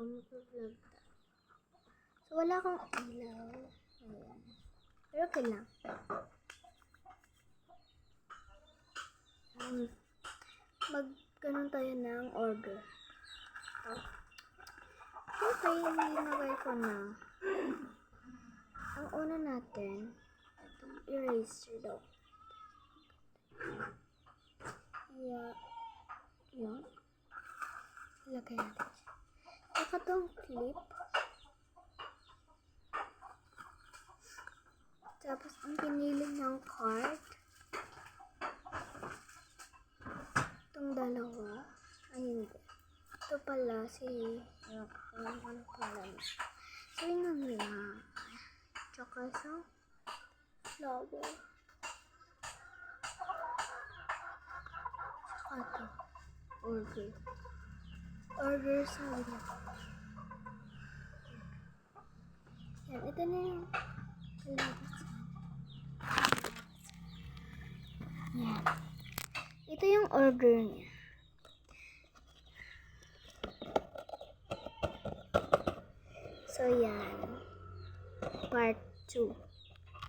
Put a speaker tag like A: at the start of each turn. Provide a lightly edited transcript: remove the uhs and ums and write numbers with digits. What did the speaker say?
A: mag-vlog tayo. So, wala akong ilaw. Ayan. Pero okay lang. Mag-ganon tayo ng order. Okay, nilagay ko na. Ang una natin, itong eraser daw. Yeah. Yun. Ilagay natin. Saka itong clip. Tapos, ang pinili ng card. Itong dalawa. Ay, hindi. Ito pala si... Ano pala niya? So, yun lang. Tsaka isang flower. Tsaka ito. Order. Order sabi niya. Yan. Ito na yung palabas. Yan. Ito yung order niya. So, yan. Part 2.